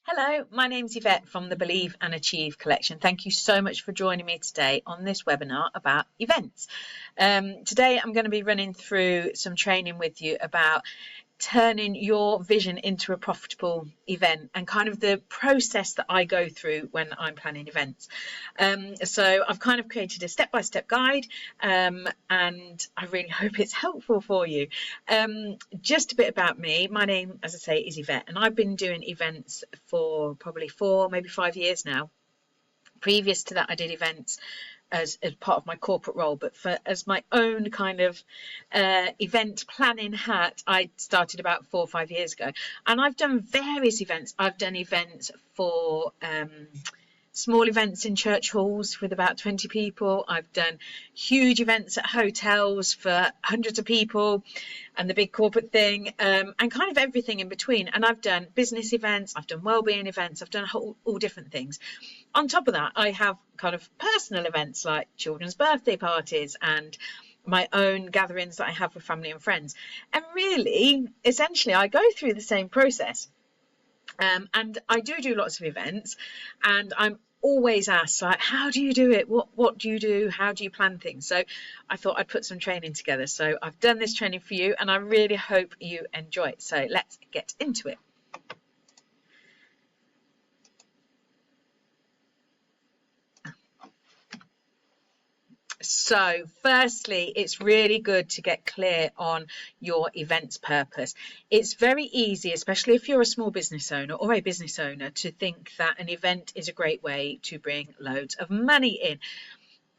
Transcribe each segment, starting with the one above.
Hello, my name's Yvette from the Believe and Achieve collection. Thank you so much for joining me today on this webinar about events. Today I'm going to be running through some training with you about turning your vision into a profitable event and kind of the process that I go through when I'm planning events. So I've kind of created a step-by-step guide and I really hope it's helpful for you. Just a bit about me. My name, as I say, is Yvette, and I've been doing events for probably 4, maybe 5 years now. Previous to that, I did events as part of my corporate role, but as my own kind of event planning hat, I started about 4 or 5 years ago, and I've done various events. I've done events for small events in church halls with about 20 people. I've done huge events at hotels for hundreds of people and the big corporate thing, and kind of everything in between. And I've done business events, I've done wellbeing events, I've done all different things. On top of that, I have kind of personal events like children's birthday parties and my own gatherings that I have with family and friends. And really, essentially, I go through the same process. And I do lots of events, and I'm always asked, like, how do you do it? What do you do? How do you plan things? So I thought I'd put some training together. So I've done this training for you, and I really hope you enjoy it. So let's get into it. So firstly, it's really good to get clear on your event's purpose. It's very easy, especially if you're a small business owner or a business owner, to think that an event is a great way to bring loads of money in.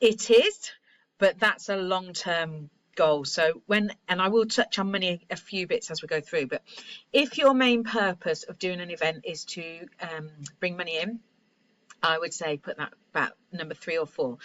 It is, but that's a long-term goal. So and I will touch on a few bits as we go through, but if your main purpose of doing an event is to bring money in, I would say put that about number 3 or 4.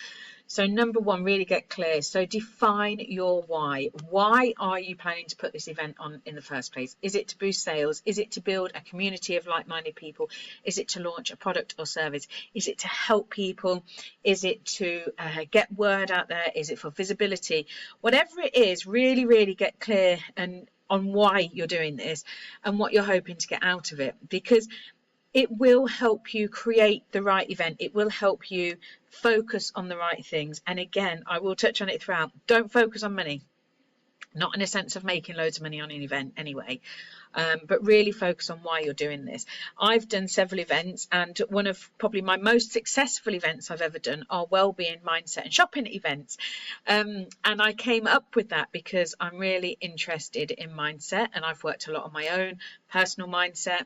So number 1, really get clear. So define your why. Why are you planning to put this event on in the first place? Is it to boost sales? Is it to build a community of like-minded people? Is it to launch a product or service? Is it to help people? Is it to get word out there? Is it for visibility? Whatever it is, really get clear and on why you're doing this and what you're hoping to get out of it, because it will help you create the right event. It will help you focus on the right things. And again, I will touch on it throughout. Don't focus on money, not in a sense of making loads of money on an event anyway, but really focus on why you're doing this. I've done several events, and one of probably my most successful events I've ever done are wellbeing, mindset and shopping events. And I came up with that because I'm really interested in mindset, and I've worked a lot on my own personal mindset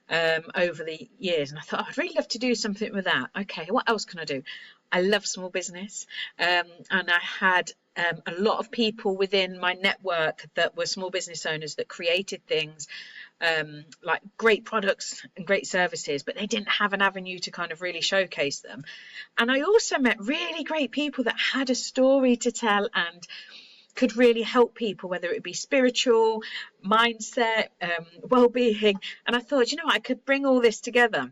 over the years, and I thought I'd really love to do something with that. Okay, what else can I do? I love small business, and I had a lot of people within my network that were small business owners that created things like great products and great services, but they didn't have an avenue to kind of really showcase them. And I also met really great people that had a story to tell and could really help people, whether it be spiritual, mindset, well-being. And I thought, you know what, I could bring all this together.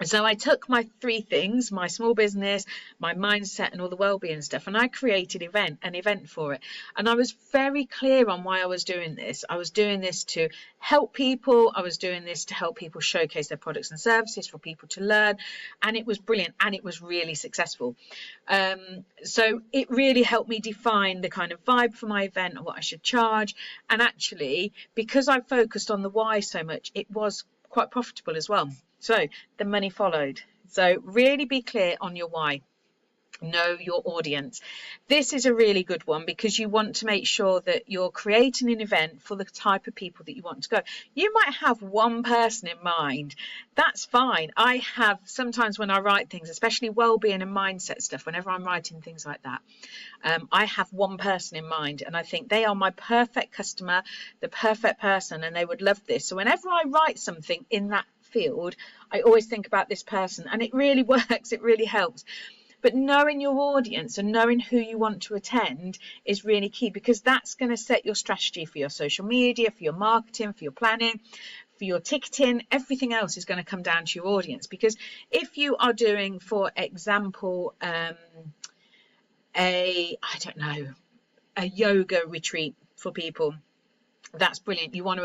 So I took my 3 things, my small business, my mindset and all the wellbeing stuff, and I created an event for it. And I was very clear on why I was doing this. I was doing this to help people. I was doing this to help people showcase their products and services, for people to learn. And it was brilliant, and it was really successful. So it really helped me define the kind of vibe for my event and what I should charge. And actually, because I focused on the why so much, it was quite profitable as well. So the money followed. So really be clear on your why. Know your audience. This is a really good one because you want to make sure that you're creating an event for the type of people that you want to go. You might have one person in mind. That's fine. I have sometimes when I write things, especially well-being and mindset stuff, whenever I'm writing things like that, I have one person in mind, and I think they are my perfect customer, the perfect person, and they would love this. So whenever I write something in that field, I always think about this person, and it really works. It really helps. But knowing your audience and knowing who you want to attend is really key, because that's going to set your strategy for your social media, for your marketing, for your planning, for your ticketing. Everything else is going to come down to your audience. Because if you are doing, for example, a yoga retreat for people, that's brilliant. You want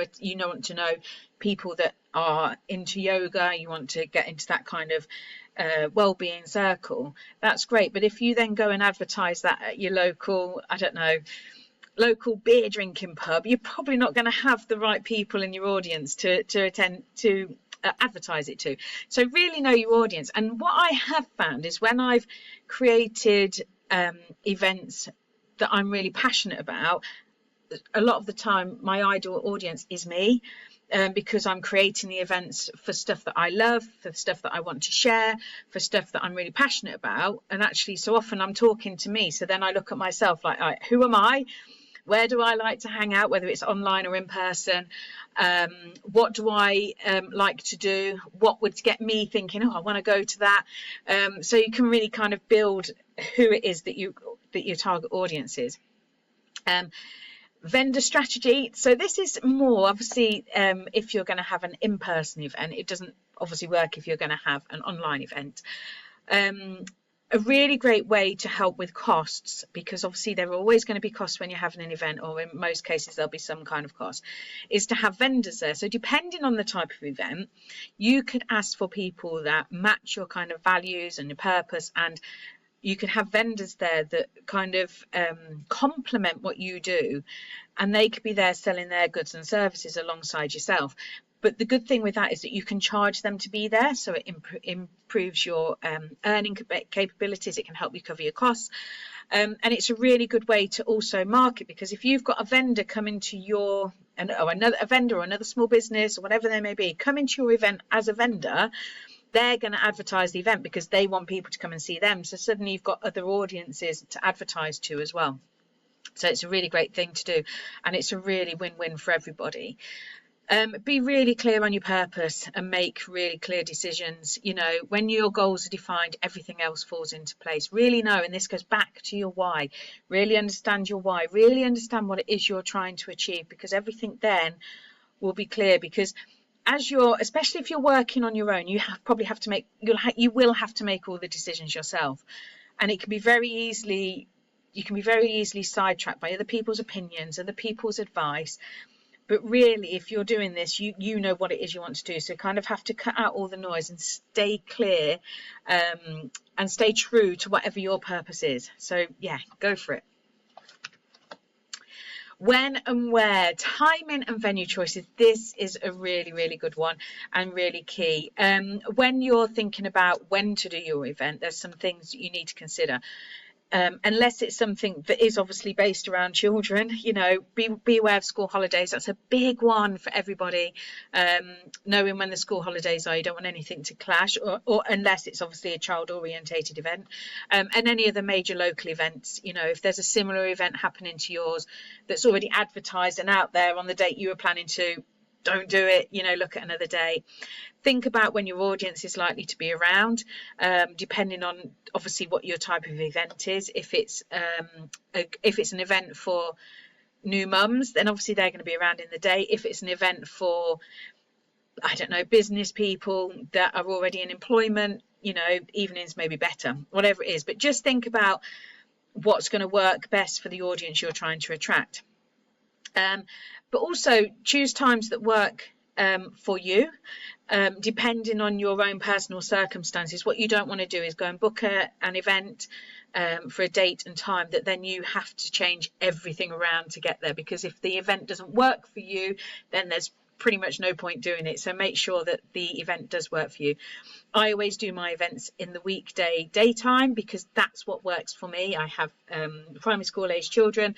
to know people that are into yoga, you want to get into that kind of well-being circle, that's great. But if you then go and advertise that at your local, I don't know, local beer drinking pub, you're probably not going to have the right people in your audience to attend to advertise it to. So really know your audience. And what I have found is when I've created events that I'm really passionate about, a lot of the time my ideal audience is me. Because I'm creating the events for stuff that I love, for stuff that I want to share, for stuff that I'm really passionate about. And actually, so often I'm talking to me. So then I look at myself like, all right, who am I? Where do I like to hang out, whether it's online or in person? What do I like to do? What would get me thinking, oh, I want to go to that? So you can really kind of build who it is that your target audience is. Vendor strategy. So this is more obviously if you're going to have an in-person event. It doesn't obviously work if you're going to have an online event. A really great way to help with costs, because obviously there are always going to be costs when you're having an event, or in most cases there'll be some kind of cost, is to have vendors there. So depending on the type of event, you could ask for people that match your kind of values and your purpose, and you can have vendors there that kind of complement what you do, and they could be there selling their goods and services alongside yourself. But the good thing with that is that you can charge them to be there, so it improves your earning capabilities. It can help you cover your costs, and it's a really good way to also market, because if you've got a vendor coming to your a vendor or another small business or whatever they may be coming to your event as a vendor, they're going to advertise the event because they want people to come and see them. So suddenly you've got other audiences to advertise to as well. So it's a really great thing to do, and it's a really win-win for everybody. Be really clear on your purpose and make really clear decisions. You know, when your goals are defined, everything else falls into place. Really know, and this goes back to your why. Really understand your why. Really understand what it is you're trying to achieve, because everything then will be clear. Because as you're, especially if you're working on your own, you will have to make all the decisions yourself, and it can be very easily, you can be very easily sidetracked by other people's opinions, other people's advice. But really, if you're doing this, you know what it is you want to do. So you kind of have to cut out all the noise and stay clear, and stay true to whatever your purpose is. So yeah, go for it. When and where, timing and venue choices. This is a really, really good one and really key. When you're thinking about when to do your event, there's some things you need to consider. Unless it's something that is obviously based around children, you know, be aware of school holidays. That's a big one for everybody. Knowing when the school holidays are, you don't want anything to clash, or unless it's obviously a child orientated event. And any of the major local events, you know, if there's a similar event happening to yours that's already advertised and out there on the date you were planning to, don't do it, you know, look at another day. Think about when your audience is likely to be around, depending on obviously what your type of event is. If it's an event for new mums, then obviously they're going to be around in the day. If it's an event for, I don't know, business people that are already in employment, you know, evenings may be better, whatever it is. But just think about what's going to work best for the audience you're trying to attract. But also choose times that work for you, depending on your own personal circumstances. What you don't want to do is go and book an event for a date and time that then you have to change everything around to get there, because if the event doesn't work for you, then there's pretty much no point doing it. So make sure that the event does work for you. I always do my events in the weekday daytime because that's what works for me. I have primary school age children.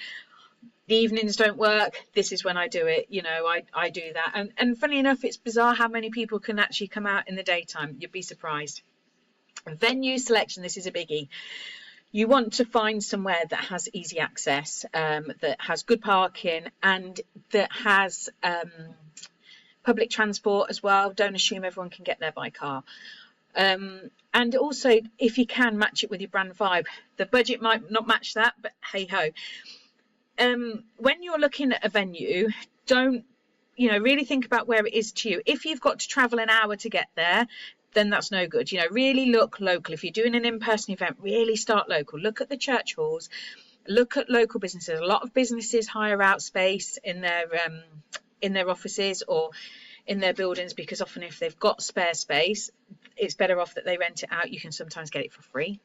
The evenings don't work. This is when I do it. You know, I do that. And funny enough, it's bizarre how many people can actually come out in the daytime. You'd be surprised. Venue selection. This is a biggie. You want to find somewhere that has easy access, that has good parking, and that has public transport as well. Don't assume everyone can get there by car. And also, if you can, match it with your brand vibe. The budget might not match that, but hey ho. When you're looking at a venue, don't, you know, really think about where it is to you. If you've got to travel an hour to get there, then that's no good. You know, really look local. If you're doing an in-person event, really start local. Look at the church halls, look at local businesses. A lot of businesses hire out space in their offices or in their buildings, because often if they've got spare space, it's better off that they rent it out. You can sometimes get it for free,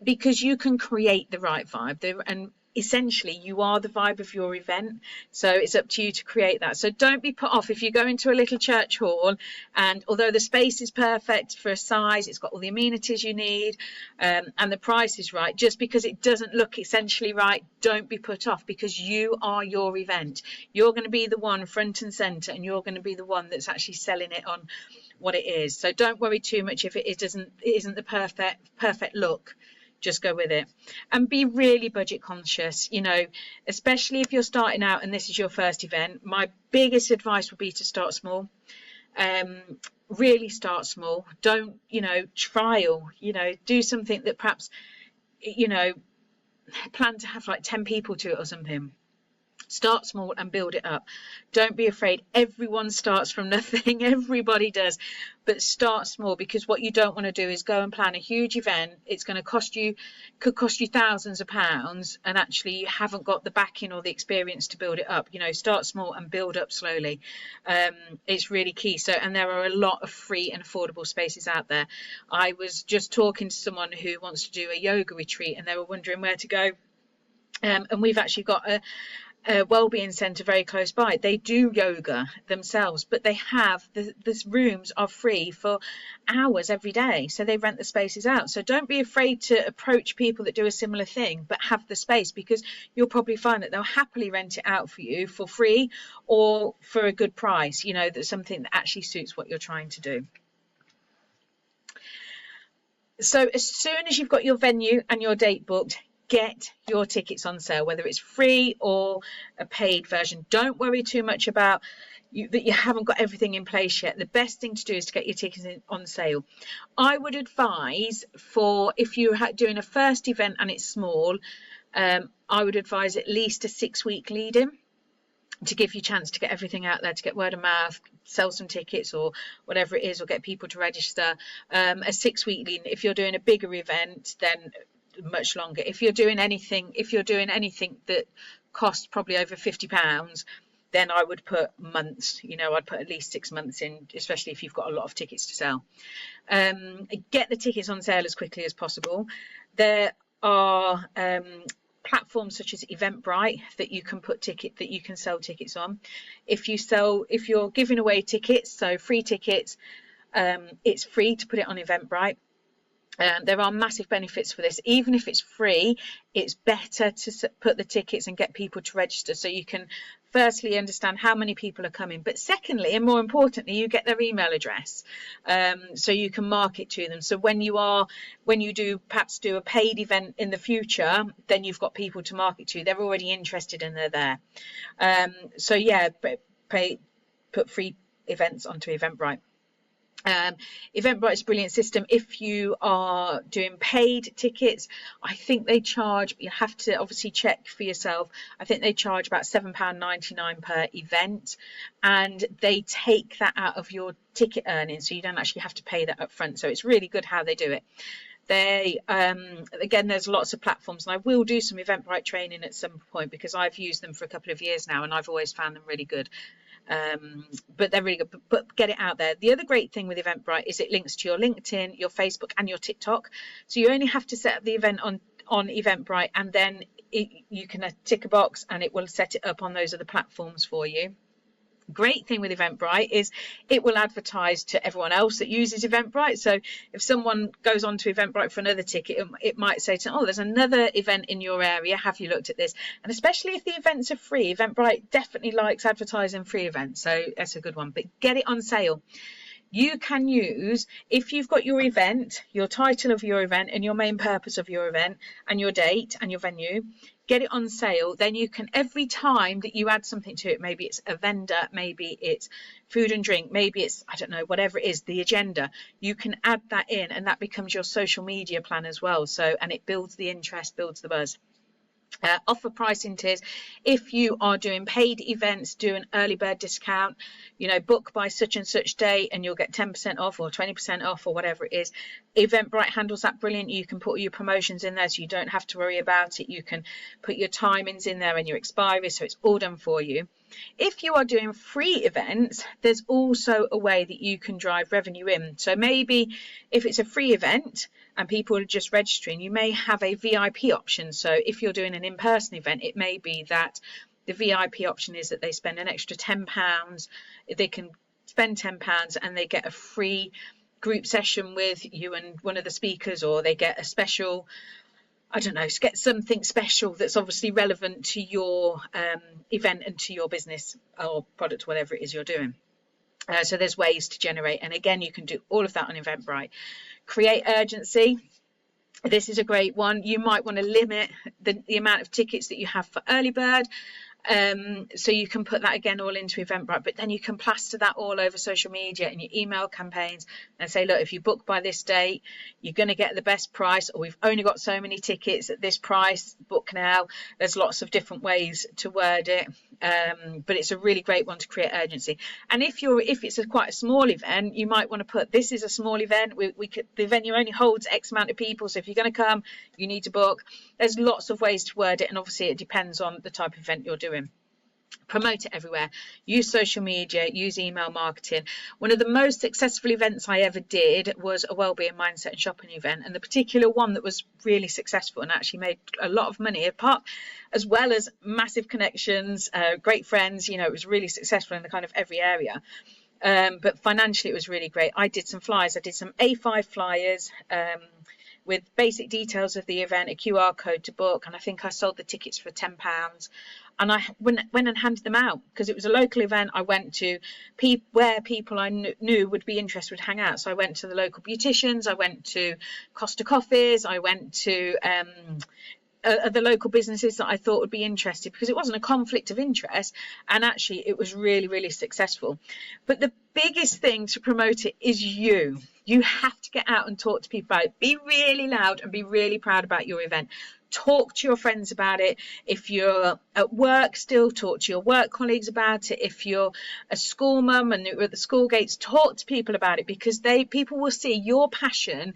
because you can create the right vibe, and essentially you are the vibe of your event, so it's up to you to create that. So don't be put off if you go into a little church hall, and although the space is perfect for a size, it's got all the amenities you need, and the price is right, just because it doesn't look essentially right, don't be put off, because you are your event. You're going to be the one front and center, and you're going to be the one that's actually selling it on what it is. So don't worry too much if it isn't the perfect look. Just go with it, and be really budget conscious, you know, especially if you're starting out and this is your first event. My biggest advice would be to start small. Really start small. Don't, you know, trial, you know, do something that perhaps, you know, plan to have like 10 people to it or something. Start small and build it up. Don't be afraid. Everyone starts from nothing. Everybody does. But start small, because what you don't want to do is go and plan a huge event. It's going to could cost you thousands of pounds, and actually you haven't got the backing or the experience to build it up. You know, start small and build up slowly. It's really key. So, and there are a lot of free and affordable spaces out there. I was just talking to someone who wants to do a yoga retreat, and they were wondering where to go. And we've actually got a wellbeing centre very close by. They do yoga themselves, but they have the rooms are free for hours every day, so they rent the spaces out. So don't be afraid to approach people that do a similar thing but have the space, because you'll probably find that they'll happily rent it out for you for free or for a good price. You know, that's something that actually suits what you're trying to do. So as soon as you've got your venue and your date booked, get your tickets on sale, whether it's free or a paid version. Don't worry too much about that you haven't got everything in place yet. The best thing to do is to get your tickets on sale. I would advise, for if you're doing a first event and it's small, I would advise at least a 6-week lead in, to give you a chance to get everything out there, to get word of mouth, sell some tickets or whatever it is, or get people to register. A 6-week lead in. If you're doing a bigger event, then much longer. If you're doing anything that costs probably over £50, then I would put months. You know, I'd put at least 6 months in, especially if you've got a lot of tickets to sell. Get the tickets on sale as quickly as possible. There are platforms such as Eventbrite that you can sell tickets on. If you're giving away tickets, so free tickets, it's free to put it on Eventbrite. There are massive benefits for this. Even if it's free, it's better to put the tickets and get people to register, so you can firstly understand how many people are coming, but secondly, and more importantly, you get their email address, so you can market to them. So when you do perhaps do a paid event in the future, then you've got people to market to. They're already interested and they're there. So yeah, put free events onto Eventbrite. Eventbrite is a brilliant system. If you are doing paid tickets, I think they charge, you have to obviously check for yourself, I think they charge about £7.99 per event, and they take that out of your ticket earnings, so you don't actually have to pay that up front. So it's really good how they do it. They again, there's lots of platforms, and I will do some Eventbrite training at some point, because I've used them for a couple of years now and I've always found them really good. But they're really good. But get it out there. The other great thing with Eventbrite is it links to your LinkedIn, your Facebook and your TikTok, so you only have to set up the event on Eventbrite, and then you can tick a box and it will set it up on those other platforms for you. Great thing with Eventbrite is it will advertise to everyone else that uses Eventbrite. So if someone goes on to Eventbrite for another ticket, it might say to them, oh, there's another event in your area, have you looked at this? And especially if the events are free, Eventbrite definitely likes advertising free events, so that's a good one. But get it on sale. You can use, if you've got your event, your title of your event and your main purpose of your event and your date and your venue, get it on sale. Then you can, every time that you add something to it, maybe it's a vendor, maybe it's food and drink, maybe it's, I don't know, whatever it is, the agenda, you can add that in, and that becomes your social media plan as well. So, and it builds the interest, builds the buzz. Offer pricing tiers. If you are doing paid events, do an early bird discount, you know, book by such and such date and you'll get 10% off or 20% off or whatever it is. Eventbrite handles that brilliant. You can put your promotions in there, so you don't have to worry about it. You can put your timings in there and your expiry, so it's all done for you. If you are doing free events, there's also a way that you can drive revenue in. So maybe if it's a free event and people are just registering, you may have a VIP option. So if you're doing an in-person event, it may be that the VIP option is that they spend an extra £10. They can spend £10 and they get a free group session with you and one of the speakers, or they get a special, I don't know, get something special that's obviously relevant to your event and to your business or product, whatever it is you're doing. So there's ways to generate, and again, you can do all of that on Eventbrite. Create urgency. This is a great one. You might want to limit the amount of tickets that you have for early bird. So you can put that again all into Eventbrite, but then you can plaster that all over social media and your email campaigns and say, look, if you book by this date, you're going to get the best price, or we've only got so many tickets at this price, book now. There's lots of different ways to word it, but it's a really great one to create urgency. And if it's quite a small event, you might want to put, this is a small event, the venue only holds X amount of people, so if you're going to come, you need to book. There's lots of ways to word it, and obviously it depends on the type of event you're doing. Promote it everywhere. Use social media, use email marketing. One of the most successful events I ever did was a wellbeing mindset and shopping event, and the particular one that was really successful and actually made a lot of money, apart as well as massive connections, great friends. You know, it was really successful in the kind of every area. But financially it was really great. I did some flyers. I did some A5 flyers with basic details of the event, a QR code to book, and I think I sold the tickets for £10. And I went and handed them out because it was a local event. I went to where people I knew would be interested would hang out. So I went to the local beauticians, I went to Costa Coffees, I went to the local businesses that I thought would be interested, because it wasn't a conflict of interest, and actually it was really, really successful. But the biggest thing to promote it is you have to get out and talk to people about it. Be really loud and be really proud about your event. Talk to your friends about it. If you're at work, still talk to your work colleagues about it. If you're a school mum and you're at the school gates, talk to people about it, because people will see your passion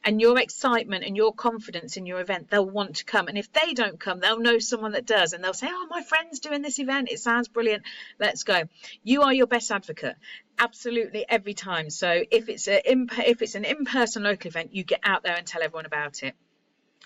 and your excitement and your confidence in your event. They'll want to come, and if they don't come, they'll know someone that does, and they'll say, oh, my friend's doing this event, it sounds brilliant, let's go. You are your best advocate, absolutely, every time. So if it's an in-person local event, you get out there and tell everyone about it.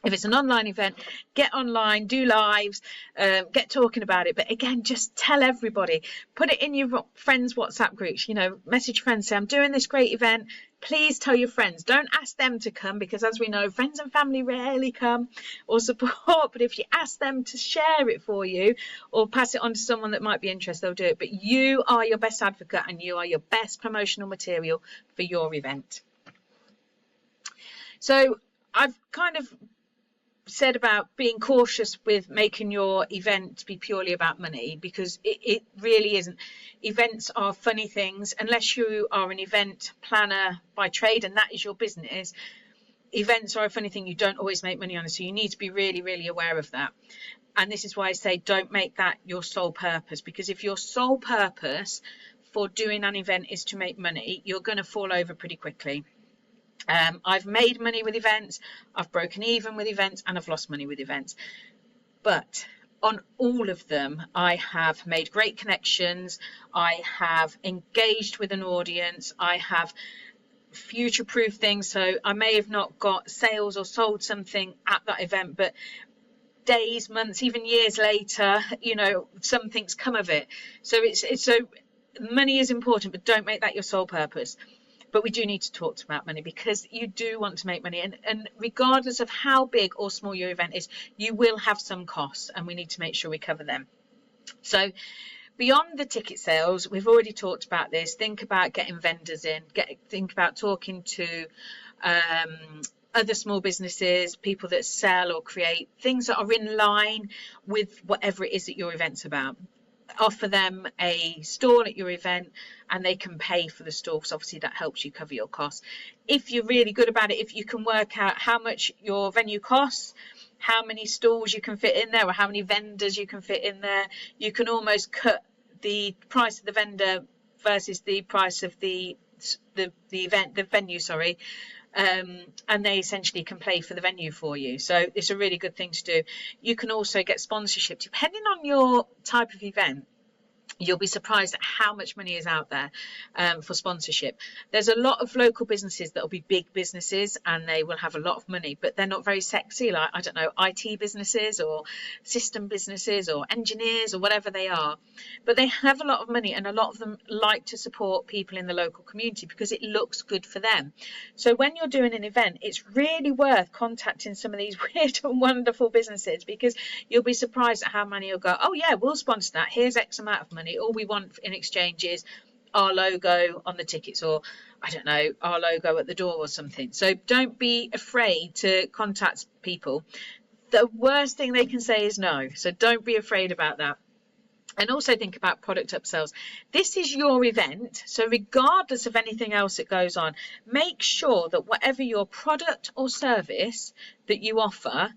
If it's an online event, get online, do lives, get talking about it. But again, just tell everybody. Put it in your friends' WhatsApp groups. You know, message friends, say, I'm doing this great event. Please tell your friends. Don't ask them to come, because as we know, friends and family rarely come or support. But if you ask them to share it for you or pass it on to someone that might be interested, they'll do it. But you are your best advocate, and you are your best promotional material for your event. So I've kind of said about being cautious with making your event be purely about money, because it really isn't. Events are funny things. Unless you are an event planner by trade and that is your business, events are a funny thing. You don't always make money on it, so you need to be really, really aware of that. And this is why I say don't make that your sole purpose, because if your sole purpose for doing an event is to make money, you're going to fall over pretty quickly. I've made money with events, I've broken even with events, and I've lost money with events. But on all of them, I have made great connections, I have engaged with an audience, I have future-proof things. So I may have not got sales or sold something at that event, but days, months, even years later, you know, something's come of it. So so money is important, but don't make that your sole purpose. But we do need to talk about money, because you do want to make money, and regardless of how big or small your event is, you will have some costs, and we need to make sure we cover them. So beyond the ticket sales, we've already talked about this. Think about getting vendors in, think about talking to other small businesses, people that sell or create things that are in line with whatever it is that your event's about. Offer them a stall at your event, and they can pay for the stall, because obviously that helps you cover your costs. If you're really good about it, if you can work out how much your venue costs, how many stalls you can fit in there, or how many vendors you can fit in there, you can almost cut the price of the vendor versus the price of the venue, sorry. And they essentially can pay for the venue for you. So it's a really good thing to do. You can also get sponsorship depending on your type of event. You'll be surprised at how much money is out there for sponsorship. There's a lot of local businesses that will be big businesses and they will have a lot of money, but they're not very sexy, like, I don't know, IT businesses or system businesses or engineers or whatever they are. But they have a lot of money, and a lot of them like to support people in the local community because it looks good for them. So when you're doing an event, it's really worth contacting some of these weird and wonderful businesses, because you'll be surprised at how many will go, oh yeah, we'll sponsor that, here's X amount of money, all we want in exchange is our logo on the tickets, or I don't know, our logo at the door or something. So don't be afraid to contact people. The worst thing they can say is no, so don't be afraid about that. And also think about product upsells. This is your event, so regardless of anything else that goes on, make sure that whatever your product or service that you offer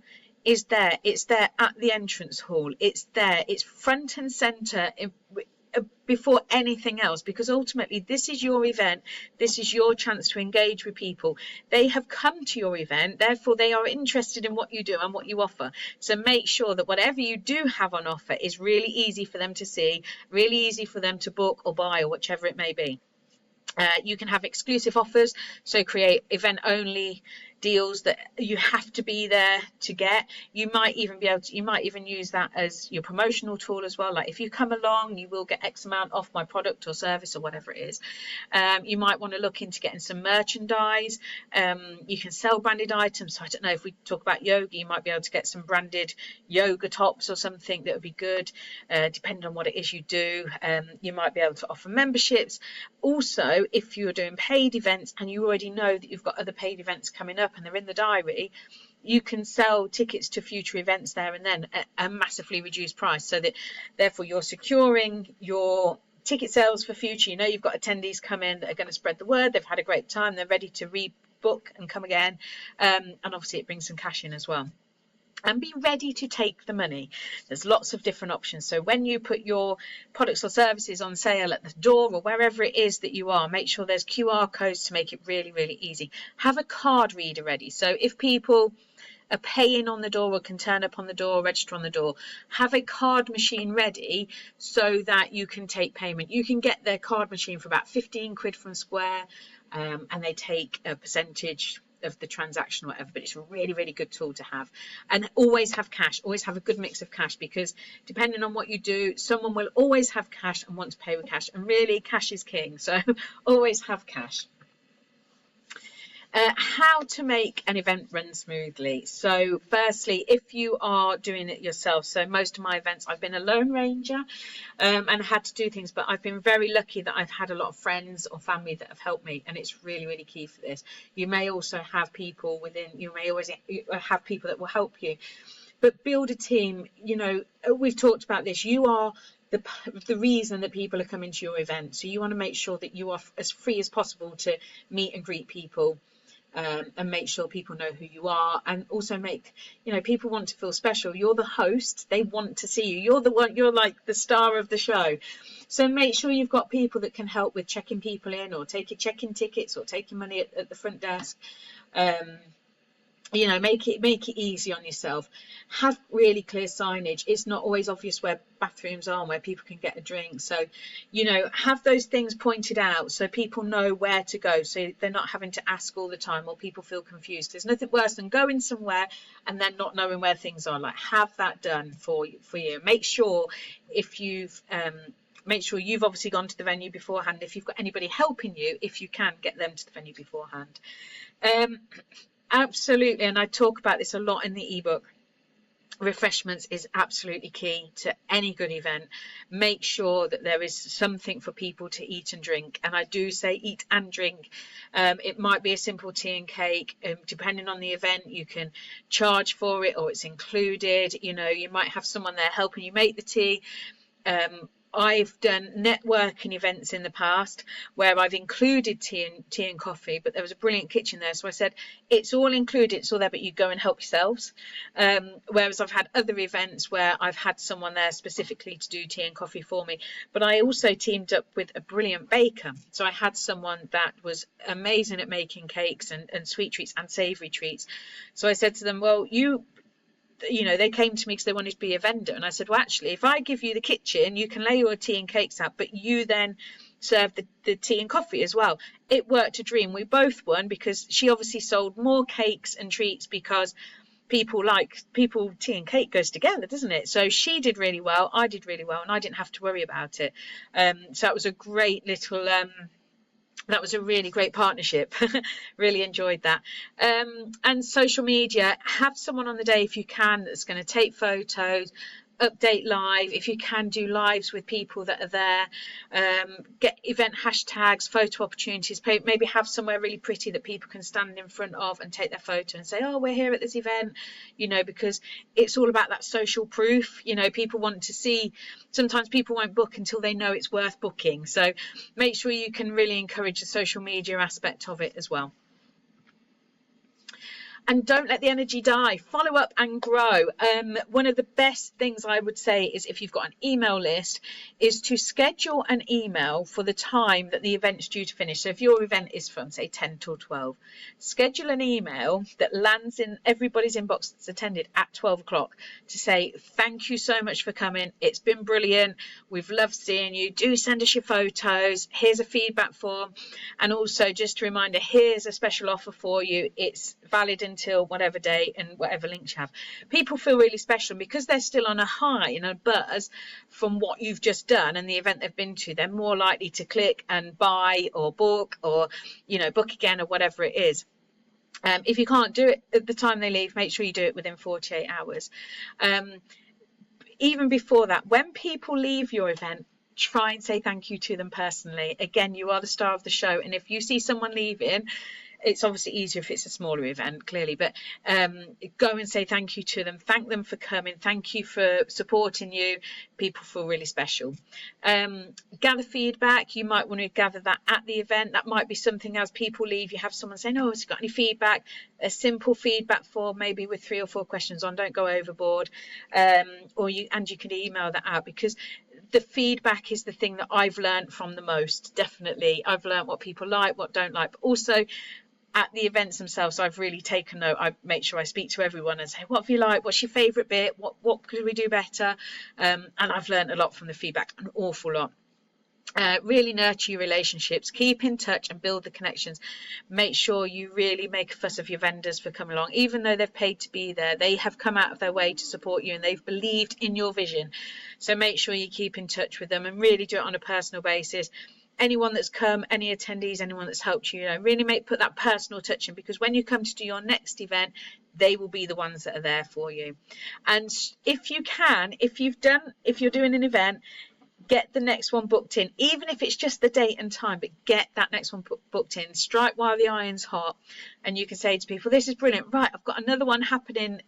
is there. It's there at the entrance hall. It's there. It's front and centre before anything else, because ultimately this is your event. This is your chance to engage with people. They have come to your event, therefore they are interested in what you do and what you offer. So make sure that whatever you do have on offer is really easy for them to see, really easy for them to book or buy, or whichever it may be. You can have exclusive offers, so create event only deals that you have to be there to get. You might even be able to, you might even use that as your promotional tool as well. Like, if you come along, you will get X amount off my product or service or whatever it is. You might want to look into getting some merchandise. You can sell branded items. So I don't know, if we talk about yoga, you might be able to get some branded yoga tops or something that would be good, depending on what it is you do. You might be able to offer memberships. Also, if you're doing paid events and you already know that you've got other paid events coming up and they're in the diary, you can sell tickets to future events there and then at a massively reduced price, so that therefore you're securing your ticket sales for future. You know, you've got attendees come in that are going to spread the word, they've had a great time, they're ready to rebook and come again, and obviously it brings some cash in as well. And be ready to take the money. There's lots of different options. So when you put your products or services on sale at the door or wherever it is that you are, make sure there's QR codes to make it really, really easy. Have a card reader ready. So if people are paying on the door or can turn up on the door, register on the door, have a card machine ready so that you can take payment. You can get their card machine for about 15 quid from Square, and they take a percentage of the transaction or whatever, but it's a really, really good tool to have. And always have cash, always have a good mix of cash, because depending on what you do, someone will always have cash and want to pay with cash, and really cash is king, so always have cash. How to make an event run smoothly. So firstly, if you are doing it yourself, so most of my events I've been a lone ranger and had to do things, but I've been very lucky that I've had a lot of friends or family that have helped me, and it's really, really key for this. You may also have people within, you may always have people that will help you, but build a team. You know, we've talked about this, you are the reason that people are coming to your event, so you want to make sure that you are as free as possible to meet and greet people. And make sure people know who you are, and also make, you know, people want to feel special. You're the host, they want to see you, you're the one, you're like the star of the show. So make sure you've got people that can help with checking people in, or checking tickets, or taking money at the front desk. You know, make it easy on yourself. Have really clear signage. It's not always obvious where bathrooms are and where people can get a drink, so, you know, have those things pointed out so people know where to go, so they're not having to ask all the time, or people feel confused. There's nothing worse than going somewhere and then not knowing where things are. Like, have that done for you. Make sure you've obviously gone to the venue beforehand. If you've got anybody helping you, if you can, get them to the venue beforehand. Absolutely, and I talk about this a lot in the ebook. Refreshments is absolutely key to any good event. Make sure that there is something for people to eat and drink, and I do say eat and drink. It might be a simple tea and cake. Depending on the event, you can charge for it, or it's included. You know, you might have someone there helping you make the tea. I've done networking events in the past where I've included tea and coffee, but there was a brilliant kitchen there, so I said it's all included, it's all there, but you go and help yourselves. Whereas I've had other events where I've had someone there specifically to do tea and coffee for me, but I also teamed up with a brilliant baker, so I had someone that was amazing at making cakes and sweet treats and savoury treats. So I said to them, well, you you know, they came to me because they wanted to be a vendor, and I said, well, actually, if I give you the kitchen, you can lay your tea and cakes out, but you then serve the tea and coffee as well. It worked a dream. We both won, because she obviously sold more cakes and treats, because people tea and cake goes together, doesn't it? So she did really well, I did really well, and I didn't have to worry about it. So that was a great little that was a really great partnership. Really enjoyed that. And social media, have someone on the day if you can that's going to take photos, update live. If you can, do lives with people that are there. Get event hashtags, photo opportunities. Maybe have somewhere really pretty that people can stand in front of and take their photo and say, oh, we're here at this event, you know, because it's all about that social proof. You know, people want to see, sometimes people won't book until they know it's worth booking. So make sure you can really encourage the social media aspect of it as well. And don't let the energy die. Follow up and grow. One of the best things I would say is, if you've got an email list, is to schedule an email for the time that the event's due to finish. So if your event is from, say, 10 till 12, schedule an email that lands in everybody's inbox that's attended at 12 o'clock to say, thank you so much for coming. It's been brilliant. We've loved seeing you. Do send us your photos. Here's a feedback form. And also, just a reminder, here's a special offer for you. It's valid until whatever day and whatever links you have. People feel really special, because they're still on a high and a buzz from what you've just done and the event they've been to. They're more likely to click and buy or book, or, you know, book again, or whatever it is. If you can't do it at the time they leave, make sure you do it within 48 hours. Even before that, when people leave your event, try and say thank you to them personally. Again, you are the star of the show, and if you see someone leaving, it's obviously easier if it's a smaller event, clearly, but go and say thank you to them. Thank them for coming. Thank you for supporting you. People feel really special. Gather feedback. You might want to gather that at the event. That might be something, as people leave, you have someone saying, oh, has you got any feedback? A simple feedback form, maybe with 3 or 4 questions on. Don't go overboard. Or you can email that out, because the feedback is the thing that I've learned from the most. Definitely, I've learned what people like, what don't like, but also at the events themselves, I've really taken note. I make sure I speak to everyone and say, what have you liked? What's your favourite bit? What could we do better? And I've learned a lot from the feedback, an awful lot. Really nurture your relationships, keep in touch and build the connections. Make sure you really make a fuss of your vendors for coming along. Even though they've paid to be there, they have come out of their way to support you, and they've believed in your vision. So make sure you keep in touch with them and really do it on a personal basis. Anyone that's come, any attendees, anyone that's helped you, really put that personal touch in, because when you come to do your next event, they will be the ones that are there for you. And if you can, if you're doing an event, get the next one booked in, even if it's just the date and time, but get that next one booked in. Strike while the iron's hot, and you can say to people, this is brilliant, right, I've got another one happening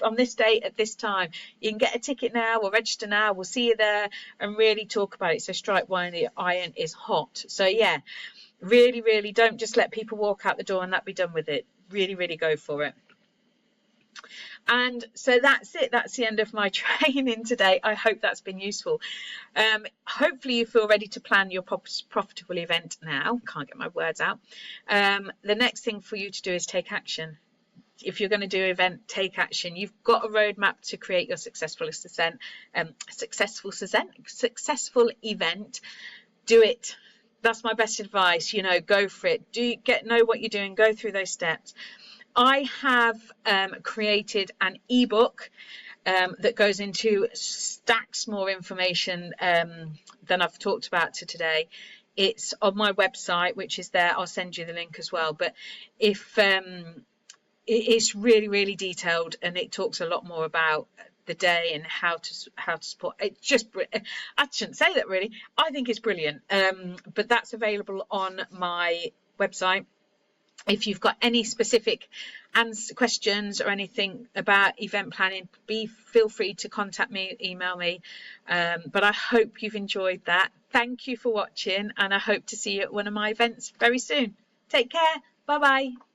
on this date at this time. You can get a ticket now or register now, we'll see you there, and really talk about it. So strike while the iron is hot. So yeah, really don't just let people walk out the door and that be done with it. Really go for it. And so that's it. That's the end of my training today. I hope that's been useful. Hopefully you feel ready to plan your profitable event now. Can't get my words out. The next thing for you to do is take action. If you're going to do an event, take action. You've got a roadmap to create your successful event. Do it. That's my best advice. Go for it. Know what you're doing. Go through those steps. I have created an ebook that goes into stacks more information than I've talked about today. It's on my website, which is there. I'll send you the link as well. But if it's really detailed, and it talks a lot more about the day and how to support it. I shouldn't say that, really. I think it's brilliant. But that's available on my website. If you've got any specific questions or anything about event planning, feel free to contact me, email me. But I hope you've enjoyed that. Thank you for watching, and I hope to see you at one of my events very soon. Take care. Bye bye.